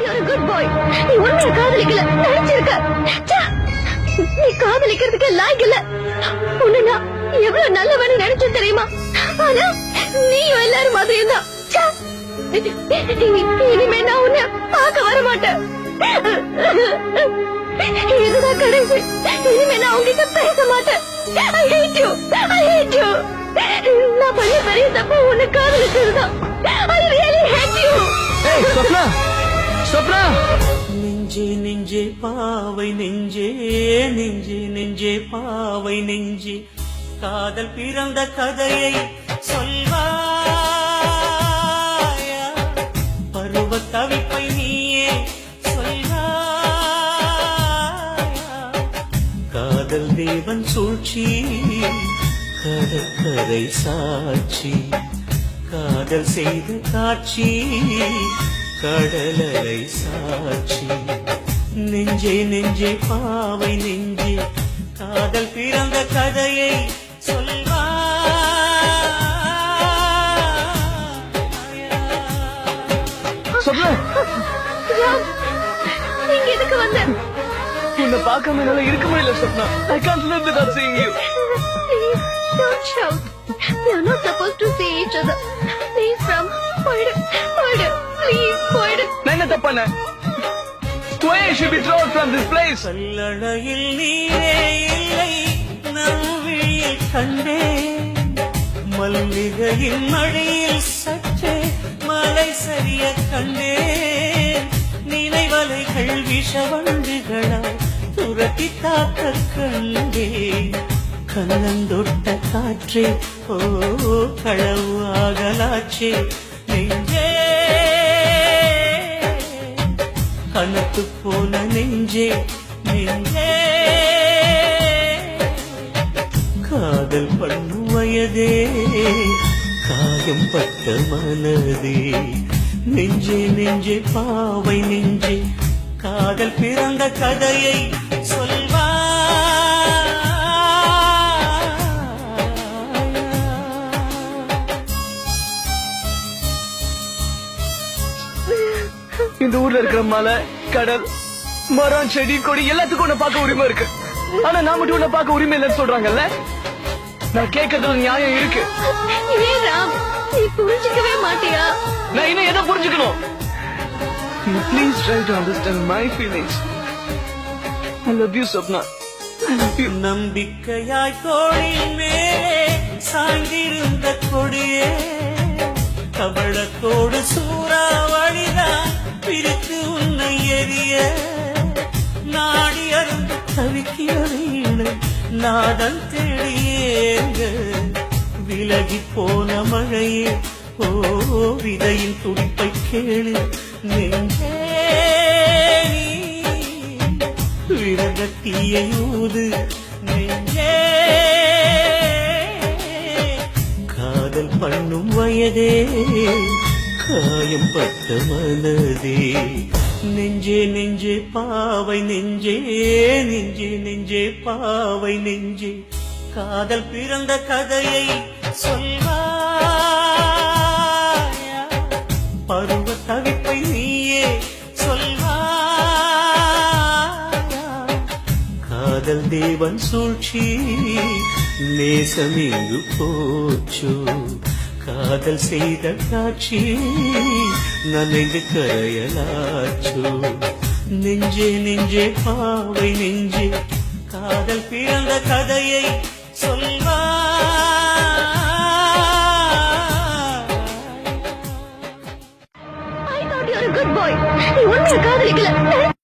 you're a good boy. நீ உண்மையை காதலிக்கல, நினைச்சிருக்க. நீ காதலிக்கிறதுக்கு லாய்க்கு இல்ல. உன்னை நான் எவ்வளவு நல்லவன்னு நினைச்சு தெரியுமா? ஆனா நீயும் எல்லாரும் மாதிரியும் தான். இனிமே நான் உன்னை பார்க்க வர மாட்டேன். இதுதான் கடைசி. இனிமே நான் உங்ககிட்ட பேச மாட்டேன். I hate you. I hate you. நான் பண்ண பெரிய தப்பு உன்னை காதலிச்சதுதான். I really hate you. Hey, Swapna! Swapna! நெஞ்சே நெஞ்சே பாவை நெஞ்சே நெஞ்சே நெஞ்சே பாவை நெஞ்சே காதல் பிறந்த கதையை சொல்வாயா பருவ தவிப்பை நீயே சொல்வாயா காதல் தேவன் சூழ்ச்சி கடற்கரை சாட்சி காதல் செய்த காட்சி கடலலை சாட்சி நெஞ்சே நெஞ்சே பாவை நெஞ்சே காதல் பிறந்த கதையை Swapna! நீங்க எதுக்கு வந்த? உன்னை பார்க்காம என்னால இருக்க முடியல Swapna. I can't live without seeing you. Please don't shout. We are not supposed to see each other. Please Ram, போயிடு போயிடு please போயிடு. நான் என்ன தப்பு பண்ணேன்? Why I should be thrown from this place? கல்லணையில் நீரே இல்லை நல்விழியில் கண்டே மல்லிகையின் மழையில் சற்றே மலை சரிய கண்டே நினைவலைகள் விஷவண்டுகளால் துரத்தி தாக்க கண்டே கண்ணந்தொட்ட காற்றே ஓ களவு ஆகலாச்சே நெஞ்சே கணக்கு போன நெஞ்சே நெஞ்சே காதல் பண்ணு வயதே காயம் பட்ட மனதே நெஞ்சே நெஞ்சே பாவை நெஞ்சே காதல் பிறந்த கதையை சொல்வா இந்த ஊர்ல இருக்கிற மலை கடல் மரம் செடி கொடி எல்லாத்துக்கும் உன்னை பார்க்க உரிமை இருக்கு. ஆனா நான் மட்டும் உன்னை பார்க்க உரிமை இல்லைன்னு சொல்றாங்கல்ல. நான் கேட்கறதுல நியாயம் இருக்கு. ஏன் ராம் நீ புரிஞ்சுக்கவே மாட்டியா? நான் இன்னும் எதை புரிஞ்சுக்கணும்? Please try to understand my feelings. I love you, Swapna. I love you. நம்பிக்கையாய் தோளின் மேலே சாய்ந்திருந்த கொடியே கவளத்தோடு சூறாவளிதான் பிரித்து உன்னை எரிய நாடி அருந்து தவிக்கிறீடு நாதன் தேடியேங்க விலகி போன மழையே ஓ விதையின் துடிப்பை கேளு நெஞ்சே விரகத்தியை ஊது நெஞ்சே காதல் பண்ணும் வயதே காயம் பட்ட மனதே நெஞ்சே நெஞ்சே பாவை நெஞ்சே நெஞ்சே நெஞ்சே பாவை நெஞ்சே காதல் பிறந்த கதையை சொல்வாயா பருவ தவிப்பை நீயே சொல்வாயா காதல் தேவன் சூழ்ச்சி நேசம் எங்கு போச்சோ காதல் செய்த காட்சி நனைந்து கரையலாச்சோ நெஞ்சே நெஞ்சே பாவை நெஞ்சே காதல் பிறந்த கதையை சொல்வா I thought you're a good boy. நீ உண்மையை காதலிக்கல.